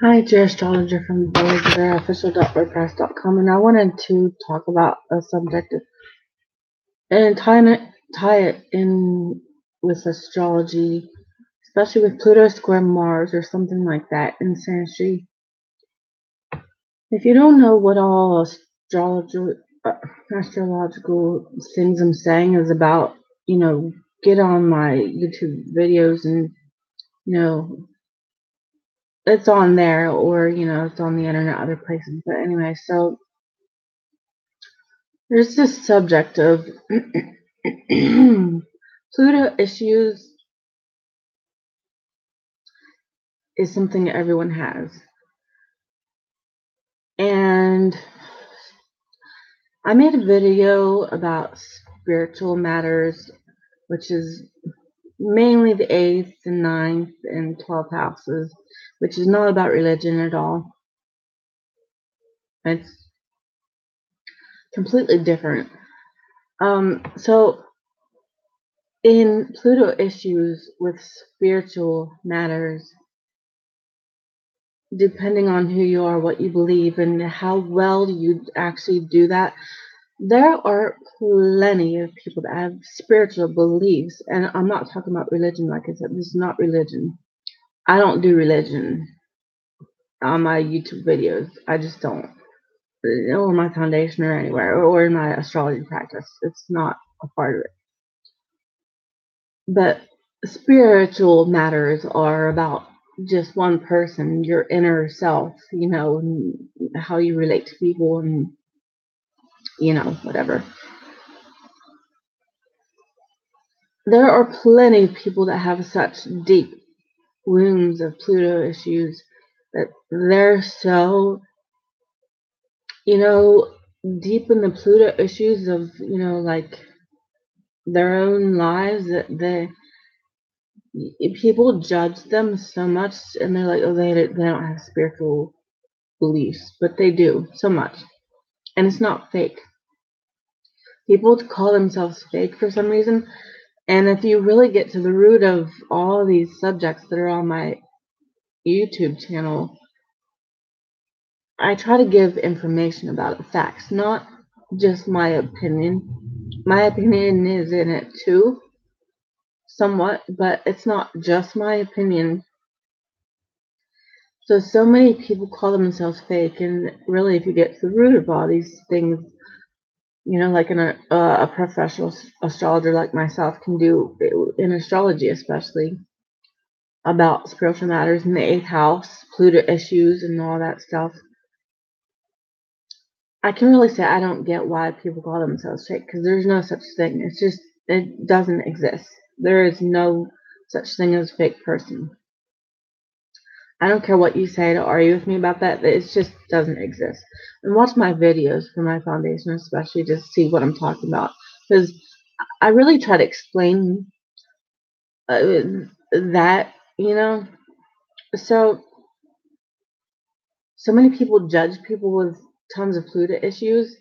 Hi, it's your astrologer from official.wordpress.com, and I wanted to talk about a subject and tie it in with astrology, especially with Pluto square Mars or something like that in synastry. If you don't know what all astrological things I'm saying is about, get on my YouTube videos and you know it's on there, or it's on the internet other places. But anyway, so there's this subject of Pluto issues is something everyone has. And I made a video about spiritual matters, which is mainly the 8th and 9th and 12th houses, which is not about religion at all. It's completely different. So in Pluto issues with spiritual matters, depending on who you are, what you believe, and how well you actually do that, there are plenty of people that have spiritual beliefs. And I'm not talking about religion, like I said, this is not religion. I don't do religion on my YouTube videos. I just don't. Or my foundation or anywhere, or in my astrology practice. It's not a part of it. But spiritual matters are about just one person, your inner self, and how you relate to people and, whatever. There are plenty of people that have such deep wounds of Pluto issues that they're so, deep in the Pluto issues of, like their own lives that people judge them so much, and they're like, oh, they don't have spiritual beliefs, but they do so much, and it's not fake. People call themselves fake for some reason, and if you really get to the root of all these subjects that are on my YouTube channel, I try to give information about it, facts, not just my opinion. My opinion is in it too, somewhat, but it's not just my opinion. So many people call themselves fake, and really, if you get to the root of all these things, like a professional astrologer like myself can do in astrology, especially about spiritual matters in the 8th house, Pluto issues, and all that stuff. I can really say I don't get why people call themselves fake, because there's no such thing. It's just, it doesn't exist. There is no such thing as a fake person. I don't care what you say to argue with me about that. It just doesn't exist. And watch my videos for my foundation, especially, to see what I'm talking about. Because I really try to explain that, So many people judge people with tons of Pluto issues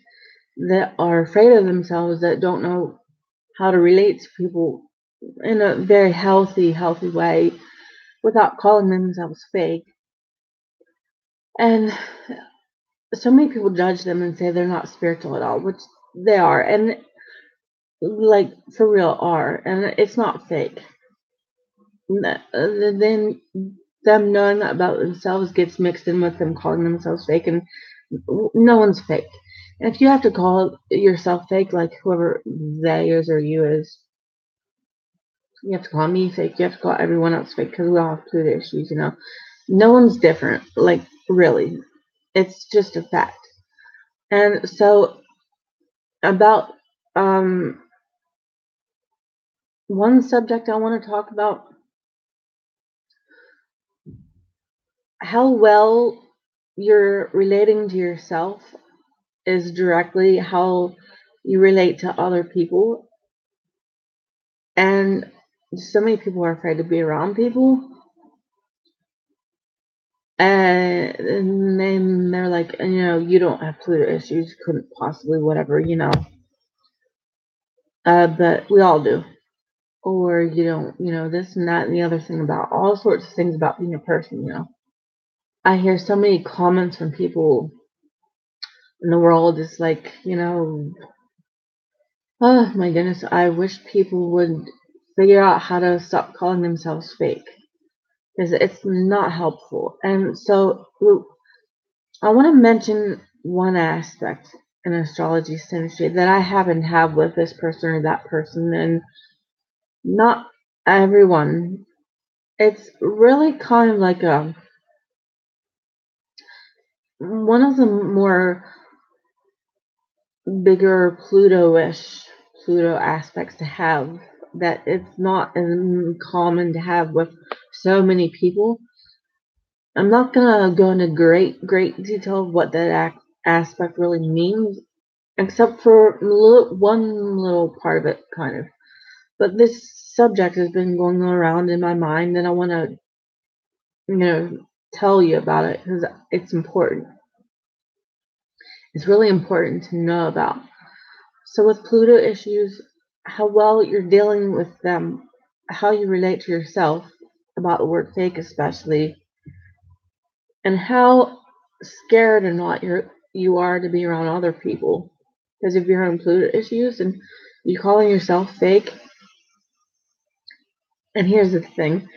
that are afraid of themselves, that don't know how to relate to people in a very healthy way without calling themselves fake. And so many people judge them and say they're not spiritual at all, which they are, and like for real are, and it's not fake. Then them knowing that about themselves gets mixed in with them calling themselves fake, and no one's fake. And if you have to call yourself fake, like whoever they is or you is, you have to call me fake. You have to call everyone else fake, because we all have Pluto issues. No one's different. Like, really, it's just a fact. And so about one subject I want to talk about, how well you're relating to yourself is directly how you relate to other people. And so many people are afraid to be around people, and then they're like, you don't have Pluto issues, you couldn't possibly, whatever, but we all do. Or you don't, this and that and the other thing, about all sorts of things about being a person, I hear so many comments from people in the world. It's like, oh my goodness, I wish people would figure out how to stop calling themselves fake because it's not helpful. And so I want to mention one aspect in astrology synastry that I happen to have with this person or that person, and not everyone. It's really kind of like one of the more bigger Pluto aspects to have that it's not as common to have with so many people. I'm not gonna go into great detail of what that aspect really means, except for one little part of it, kind of. But this subject has been going around in my mind, and I want to, tell you about it because it's important. It's really important to know about. So with Pluto issues, how well you're dealing with them, how you relate to yourself about the word fake especially, and how scared or not you are to be around other people. Because if you're having Pluto issues and you calling yourself fake, and here's the thing,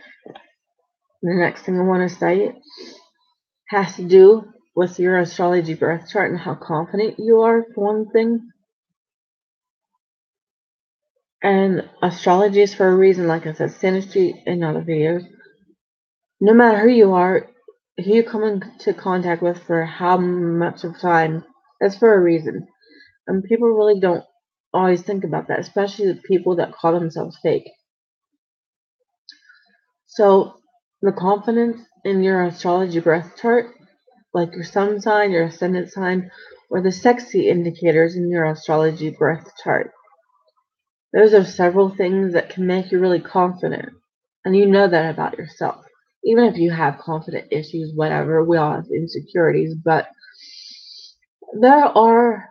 the next thing I want to say has to do with your astrology birth chart and how confident you are for one thing. And astrology is for a reason, like I said, synastry in other videos. No matter who you are, who you come into contact with for how much of time, that's for a reason. And people really don't always think about that, especially the people that call themselves fake. So the confidence in your astrology birth chart, like your sun sign, your ascendant sign, or the sexy indicators in your astrology birth chart. Those are several things that can make you really confident. And you know that about yourself. Even if you have confident issues, whatever, we all have insecurities, but there are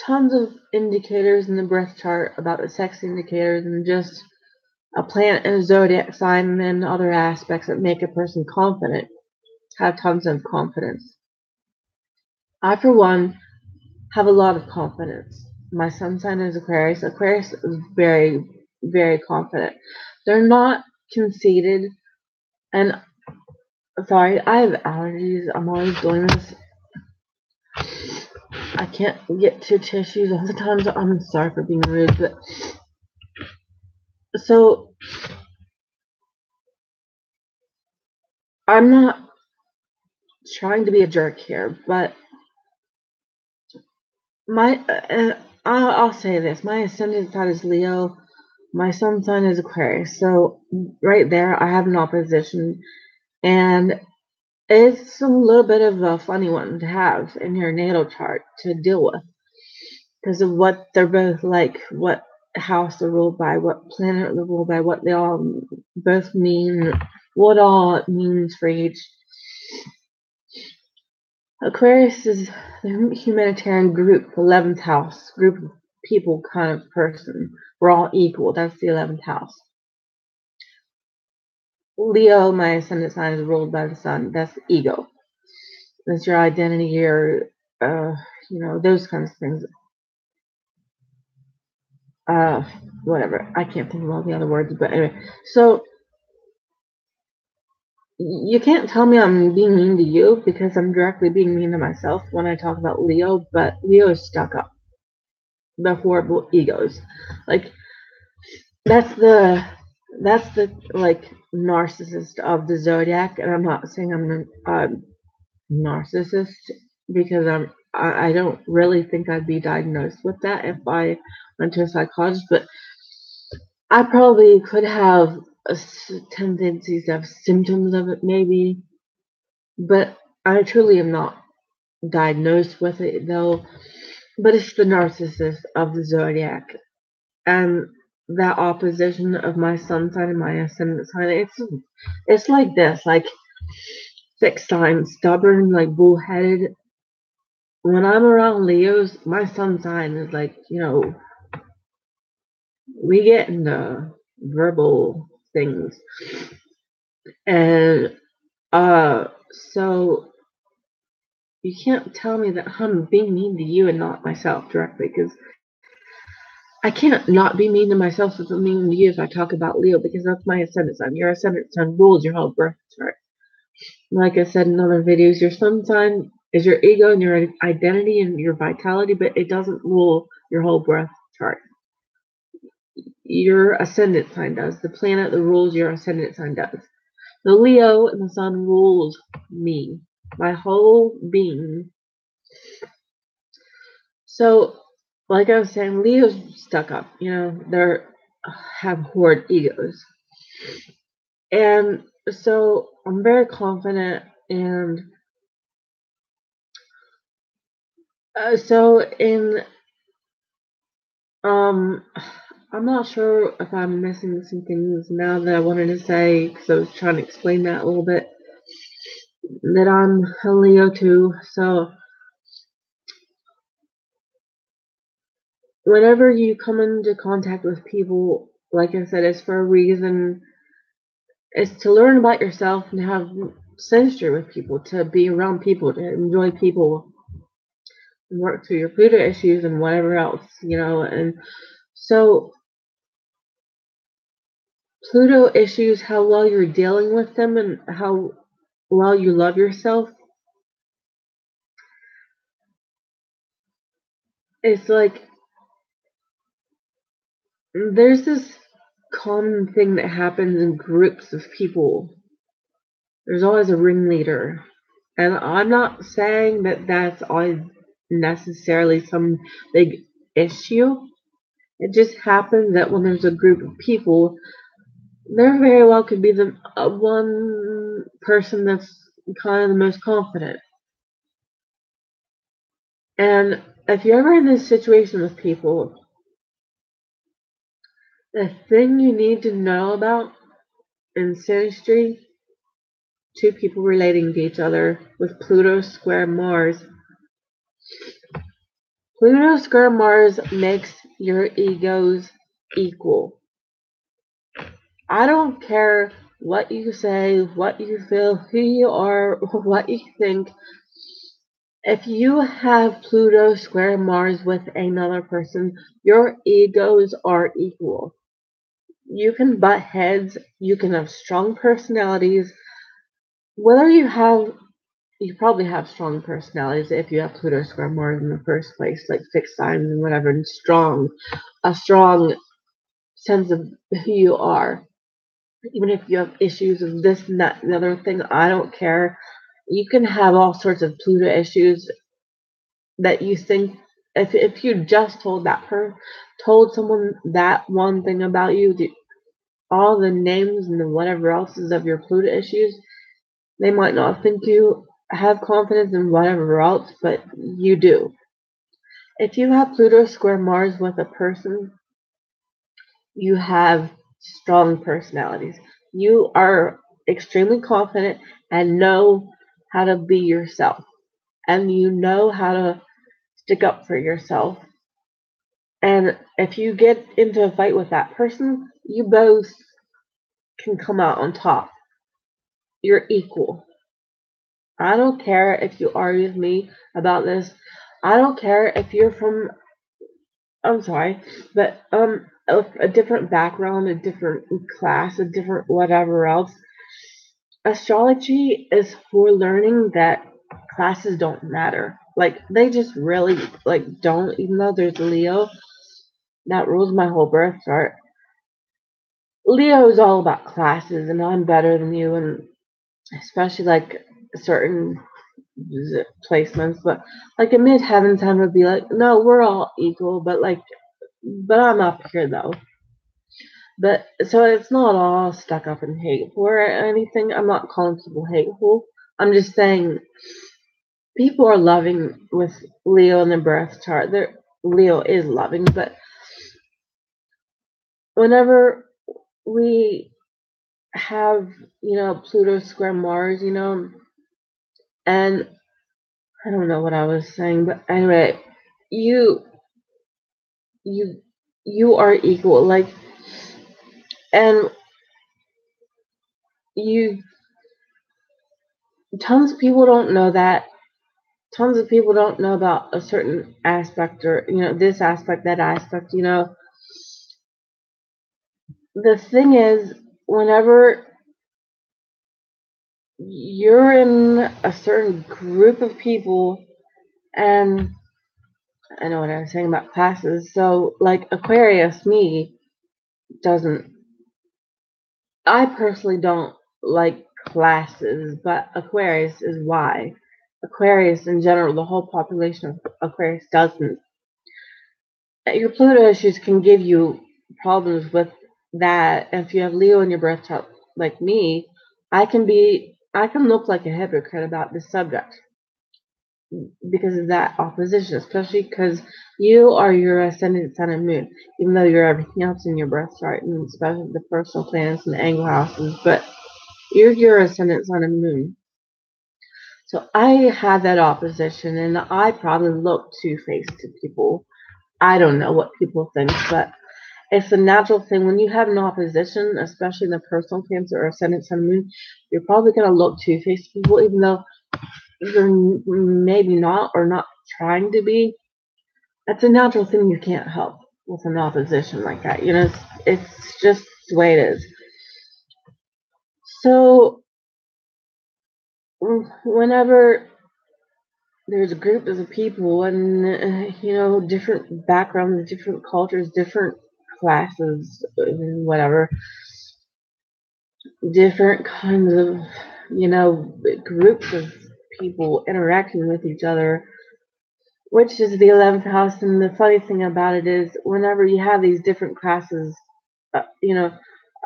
tons of indicators in the birth chart about the sex indicators and just a planet and a zodiac sign and other aspects that make a person confident, have tons of confidence. I, for one, have a lot of confidence. My sun sign is Aquarius. Aquarius is very, very confident. They're not conceited. And sorry, I have allergies. I'm always doing this. I can't get to tissues all the time, so I'm sorry for being rude. But so I'm not trying to be a jerk here, but I'll say this: my ascendant sign is Leo. My sun sign is Aquarius. So right there, I have an opposition, and it's a little bit of a funny one to have in your natal chart to deal with because of what they're both like, what house they're ruled by, what planet they're ruled by, what they all both mean, what all it means for each. Aquarius is the humanitarian group, 11th house, group of people kind of person. We're all equal. That's the 11th house. Leo, my ascendant sign, is ruled by the sun. That's the ego. That's your identity, your, those kinds of things. Whatever. I can't think of all the other words, but anyway. So you can't tell me I'm being mean to you because I'm directly being mean to myself when I talk about Leo, but Leo is stuck up. The horrible egos. Like that's the like narcissist of the zodiac, and I'm not saying I'm a narcissist because I don't really think I'd be diagnosed with that if I went to a psychologist, but I probably could have tendencies to have symptoms of it maybe, but I truly am not diagnosed with it though. But it's the narcissist of the zodiac, and that opposition of my sun sign and my ascendant sign. It's like this, like fixed sign, stubborn, like bullheaded. When I'm around Leos, my sun sign is like, we get into verbal things, and So you can't tell me that I'm being mean to you and not myself directly, because I can't not be mean to myself if I'm mean to you if I talk about Leo, because that's my ascendant sign. Your ascendant sign rules your whole birth chart. Like I said in other videos, your sun sign is your ego and your identity and your vitality, but it doesn't rule your whole birth chart. Your ascendant sign does. The planet that rules your ascendant sign does. The Leo and the sun rules me, my whole being. So, like I was saying, Leo's stuck up. They're have horrid egos, and so I'm very confident. And so in um, I'm not sure if I'm missing some things now that I wanted to say, because I was trying to explain that a little bit. That I'm a Leo too, so whenever you come into contact with people, like I said, it's for a reason. It's to learn about yourself and have synastry with people, to be around people, to enjoy people, and work through your Pluto issues and whatever else, And so, Pluto issues, how well you're dealing with them and how well you love yourself, it's like there's this common thing that happens in groups of people. There's always a ringleader. And I'm not saying that that's always necessarily some big issue. It just happens that when there's a group of people, there very well could be the one person that's kind of the most confident. And if you're ever in this situation with people, the thing you need to know about in synastry, two people relating to each other with Pluto square Mars. Pluto square Mars makes your egos equal. I don't care what you say, what you feel, who you are, what you think. If you have Pluto square Mars with another person, your egos are equal. You can butt heads, you can have strong personalities. Whether you probably have strong personalities if you have Pluto square Mars in the first place, like fixed signs and whatever, and a strong sense of who you are. Even if you have issues of this and that and the other thing, I don't care. You can have all sorts of Pluto issues that you think, if you just told someone that one thing about you, all the names and the whatever else is of your Pluto issues, they might not think you have confidence in whatever else, but you do. If you have Pluto square Mars with a person, you have strong personalities. You are extremely confident and know how to be yourself. And you know how to stick up for yourself. And if you get into a fight with that person, you both can come out on top. You're equal. I don't care if you argue with me about this. I don't care if you're from, I'm sorry, but a different background, a different class, a different whatever else. Astrology is for learning that classes don't matter. Like, they just really don't. Even though there's Leo that rules my whole birth chart, Leo is all about classes, and I'm better than you, and especially like certain placements. But like a mid-heaven sign would be like, no, we're all equal, but I'm up here though. But so it's not all stuck up and hateful or anything. I'm not calling people hateful. I'm just saying people are loving with Leo in the birth chart. Leo is loving, but whenever we have, Pluto square Mars, and I don't know what I was saying, but anyway, you you you are equal, and you tons of people don't know that. Tons of people don't know about a certain aspect, or this aspect, that aspect. The thing is, whenever you're in a certain group of people, and I know what I was saying about classes. So, like Aquarius, me doesn't. I personally don't like classes, but Aquarius is why. Aquarius in general, the whole population of Aquarius doesn't. Your Pluto issues can give you problems with that. If you have Leo in your birth chart, like me, I can look like a hypocrite about this subject because of that opposition, especially because you are your ascendant, sun, and moon, even though you're everything else in your birth chart, and especially the personal planets and the angle houses, but you're your ascendant, sun, and moon. So I had that opposition, and I probably look two-faced to people. I don't know what people think, but it's a natural thing. When you have an opposition, especially in the personal planets or ascendant, sun, and moon, you're probably going to look two-faced to people, even though you're maybe not, or not trying to be. That's a natural thing you can't help with an opposition like that. It's just the way it is. So whenever there's a group of people, and different backgrounds, different cultures, different classes, whatever, different kinds of groups of people interacting with each other, which is the 11th house. And the funny thing about it is, whenever you have these different classes, uh, you know,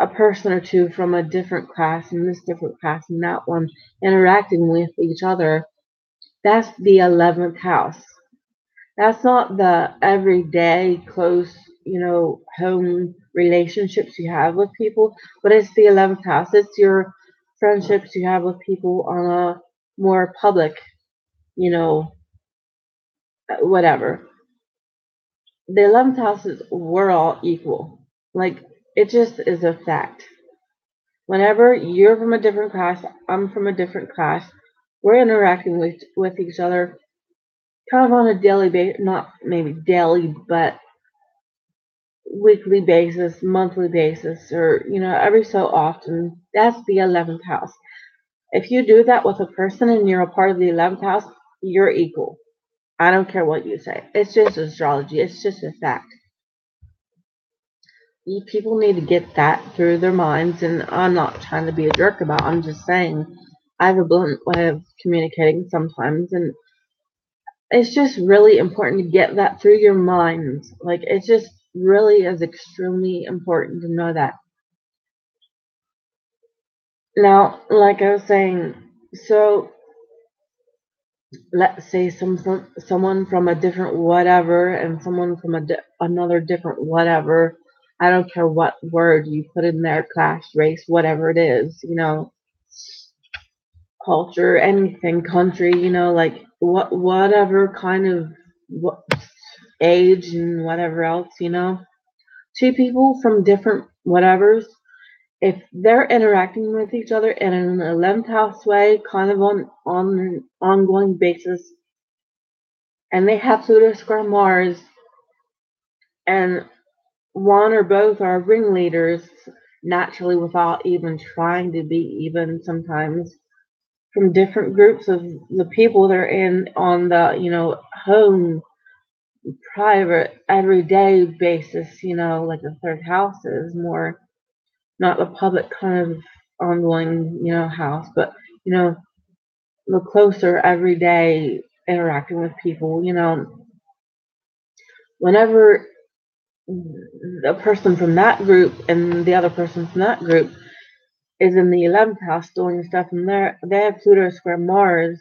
a person or two from a different class and this different class and that one interacting with each other, that's the 11th house. That's not the everyday close, home relationships you have with people, but it's the 11th house. It's your friendships you have with people on a more public, you know, whatever. The 11th house is we're all equal. Like, it just is a fact. Whenever you're from a different class, I'm from a different class, we're interacting with each other kind of on a daily basis, not maybe daily, but weekly basis, monthly basis, or, every so often. That's the 11th house. If you do that with a person and you're a part of the 11th house, you're equal. I don't care what you say. It's just astrology. It's just a fact. People need to get that through their minds, and I'm not trying to be a jerk about it. I'm just saying I have a blunt way of communicating sometimes, and it's just really important to get that through your minds. Like, it just really is extremely important to know that. Now, like I was saying, so let's say someone from a different whatever and someone from another different whatever. I don't care what word you put in there, class, race, whatever it is, culture, anything, country, like whatever kind of what, age and whatever else, two people from different whatevers, if they're interacting with each other in an 11th house way, kind of on an ongoing basis, and they have Pluto square Mars, and one or both are ringleaders naturally without even trying to be, even sometimes from different groups of the people they're in on the, home, private, everyday basis, like the third house is more not the public kind of ongoing, house, but, the closer everyday interacting with people, whenever a person from that group and the other person from that group is in the 11th house doing stuff, and they have Pluto square Mars,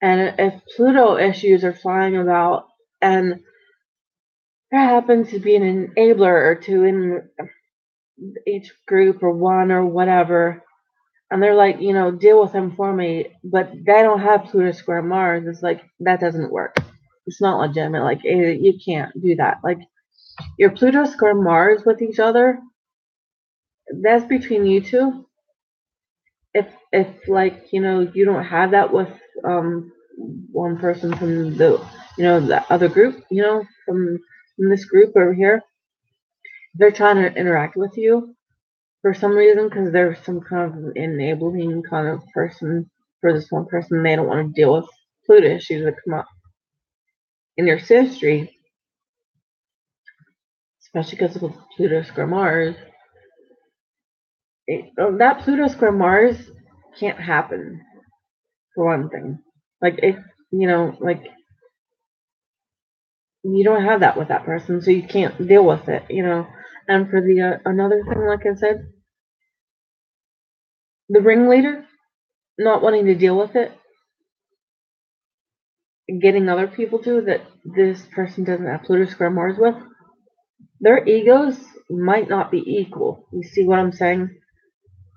and if Pluto issues are flying about, and there happens to be an enabler or two in each group or one or whatever, and they're like, deal with them for me, but they don't have Pluto square Mars, it's like, that doesn't work. It's not legitimate. Like, you can't do that. Like, your Pluto square Mars with each other, that's between you two. if like, you don't have that with one person from the other group, from this group over here, they're trying to interact with you for some reason because there's some kind of enabling kind of person for this one person. They don't want to deal with Pluto issues that come up in your synastry, especially because of Pluto square Mars. That Pluto square Mars can't happen, for one thing. Like, like, you don't have that with that person, so you can't deal with it. And for the another thing, like I said, the ringleader not wanting to deal with it, getting other people to that this person doesn't have Pluto square Mars with, their egos might not be equal. You see what I'm saying?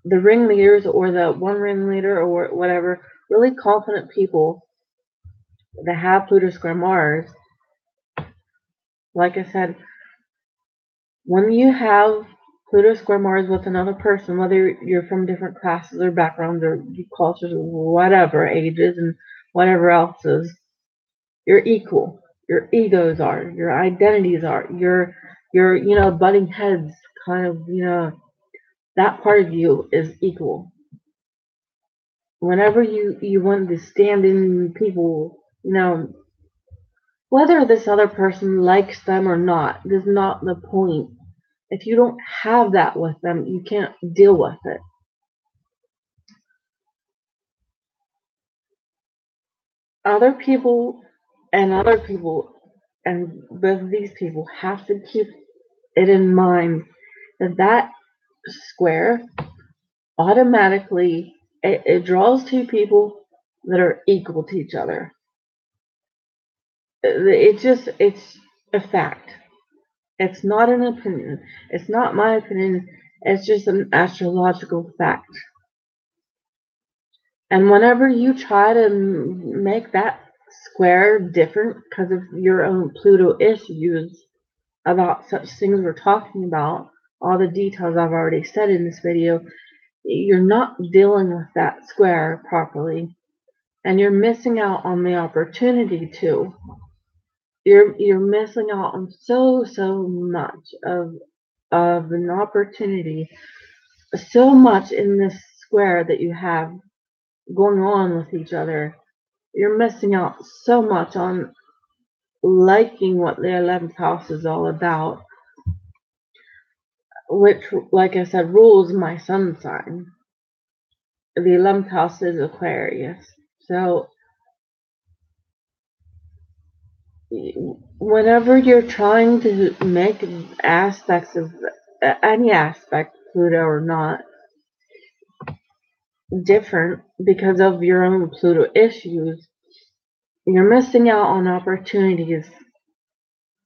The ringleaders or the one ringleader or whatever, really confident people that have Pluto square Mars, like I said, when you have Pluto square Mars with another person, whether you're from different classes or backgrounds or cultures or whatever, ages and whatever else is, you're equal. Your egos are, your identities are, your butting heads kind of, that part of you is equal. Whenever you want to stand in people, whether this other person likes them or not is not the point. If you don't have that with them, you can't deal with it. Other people other people and both of these people have to keep it in mind that square automatically it draws two people that are equal to each other. It's a fact. It's not an opinion. It's not my opinion. It's just an astrological fact. And whenever you try to make that square different because of your own Pluto issues about such things we're talking about, all the details I've already said in this video, you're not dealing with that square properly. And you're missing out on the opportunity to. You're missing out on so much of an opportunity, so much in this square that you have going on with each other. You're missing out so much on liking what the 11th house is all about, which, like I said, rules my sun sign. The 11th house is Aquarius. So, whenever you're trying to make aspects of any aspect, Pluto or not, different because of your own Pluto issues, you're missing out on opportunities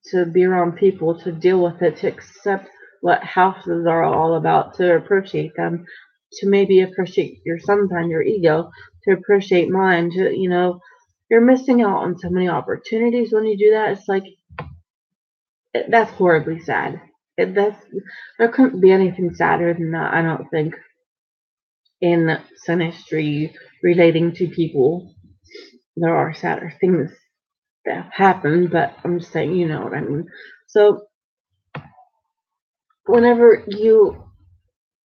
to be around people, to deal with it, to accept what houses are all about, to appreciate them, to maybe appreciate your sun sign, your ego, to appreciate mine, you're missing out on so many opportunities when you do that. It's like, that's horribly sad. There couldn't be anything sadder than that, I don't think, in synastry relating to people. There are sadder things that have happened, but I'm just saying, you know what I mean. So, whenever you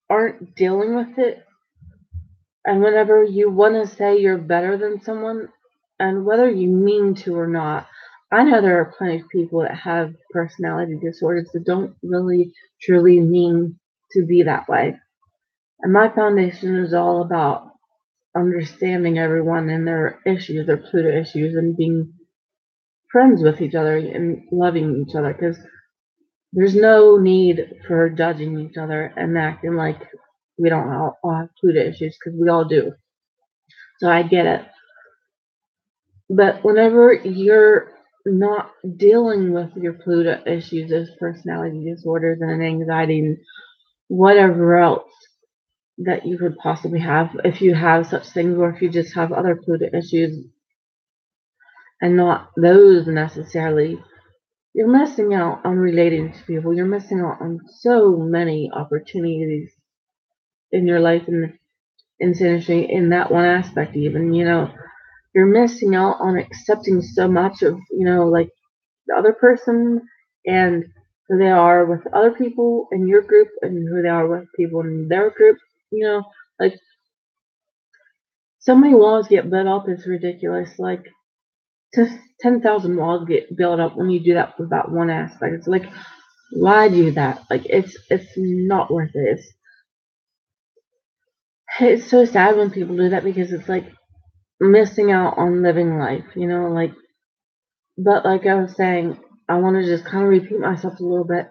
aren't dealing with it, and whenever you want to say you're better than someone, and whether you mean to or not, I know there are plenty of people that have personality disorders that don't really truly mean to be that way. And my foundation is all about understanding everyone and their issues, their Pluto issues, and being friends with each other and loving each other, because there's no need for judging each other and acting like we don't all have Pluto issues, because we all do. So I get it. But whenever you're not dealing with your Pluto issues as personality disorders and anxiety and whatever else that you could possibly have, if you have such things, or if you just have other Pluto issues and not those necessarily, you're missing out on relating to people. You're missing out on so many opportunities in your life, and in synastry in that one aspect. Even, you're missing out on accepting so much of, like the other person and who they are with other people in your group and who they are with people in their group. Like, so many walls get built up, it's ridiculous. Like, 10,000 walls get built up when you do that with that one aspect. It's like, why do that? Like, it's not worth it. It's so sad when people do that because it's like missing out on living life, like. But like I was saying, I want to just kind of repeat myself a little bit.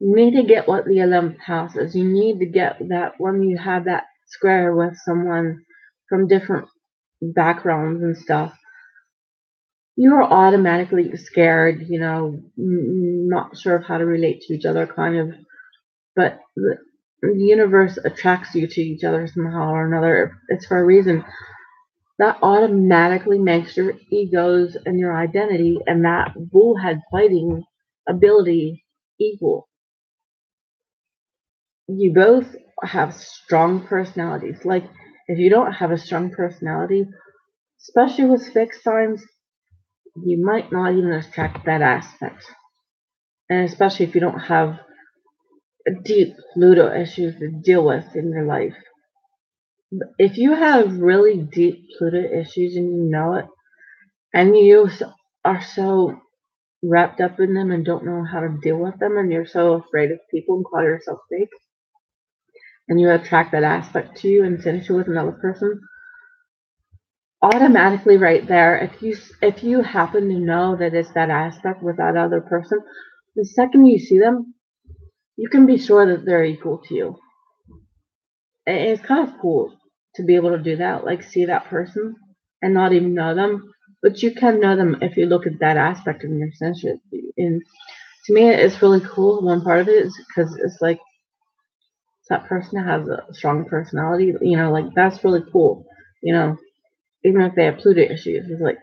You need to get what the 11th house is. You need to get that when you have that square with someone from different backgrounds and stuff. You are automatically scared, not sure of how to relate to each other, kind of. But the universe attracts you to each other somehow or another. It's for a reason. That automatically makes your egos and your identity and that bullhead fighting ability equal. You both have strong personalities. Like, if you don't have a strong personality, especially with fixed signs, you might not even attract that aspect. And especially if you don't have deep Pluto issues to deal with in your life. If you have really deep Pluto issues and you know it, and you are so wrapped up in them and don't know how to deal with them, and you're so afraid of people and call yourself fake, and you attract that aspect to you and finish it with another person, automatically right there, if you happen to know that it's that aspect with that other person, the second you see them, you can be sure that they're equal to you. And it's kind of cool to be able to do that, like see that person and not even know them, but you can know them if you look at that aspect of your senses. And to me, it's really cool. One part of it is because it's like that person has a strong personality, like that's really cool, you know, even if they have Pluto issues, it's like,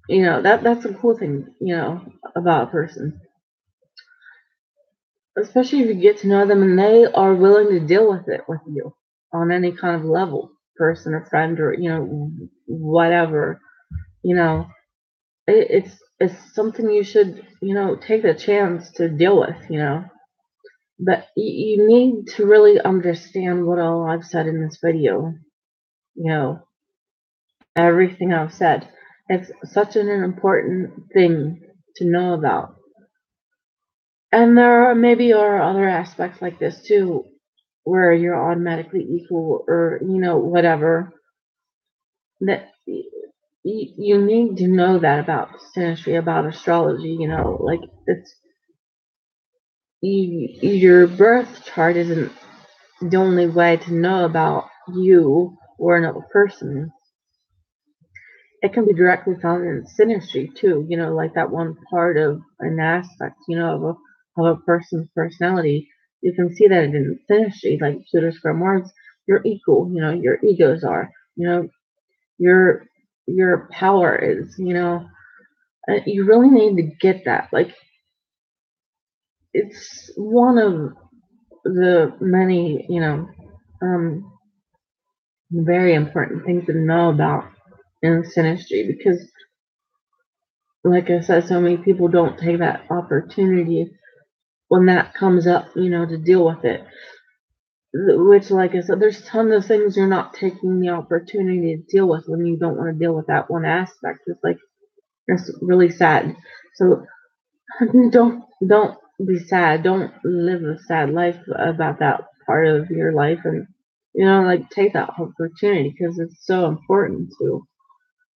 that's a cool thing, about a person, especially if you get to know them and they are willing to deal with it with you on any kind of level, person or friend or, whatever, you know, it's something you should, take the chance to deal with, but you need to really understand what all I've said in this video, you know, everything I've said. It's such an important thing to know about. And there are maybe are other aspects like this too, where you're automatically equal or, whatever. That you need to know that about synastry, about astrology, like it's your birth chart isn't the only way to know about you or another person. It can be directly found in synastry too, like that one part of an aspect, of a person's personality. You can see that in synastry, like Pluto square Mars, you're equal, your egos are, your your power is, you really need to get that. Like, it's one of the many, um, very important things to know about in synastry because, like I said, so many people don't take that opportunity when that comes up, to deal with it. Which, like I said, there's tons of things you're not taking the opportunity to deal with when you don't want to deal with that one aspect. It's like, it's really sad. So don't be sad. Don't live a sad life about that part of your life, and like take that opportunity because it's so important to,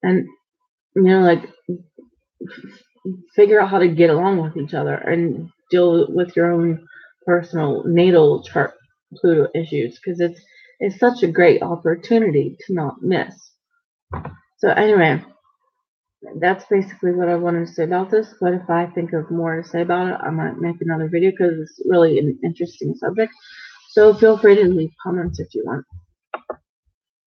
and like figure out how to get along with each other and deal with your own personal natal chart Pluto issues because it's such a great opportunity to not miss. So anyway, that's basically what I wanted to say about this. But if I think of more to say about it, I might make another video because it's really an interesting subject. So feel free to leave comments if you want.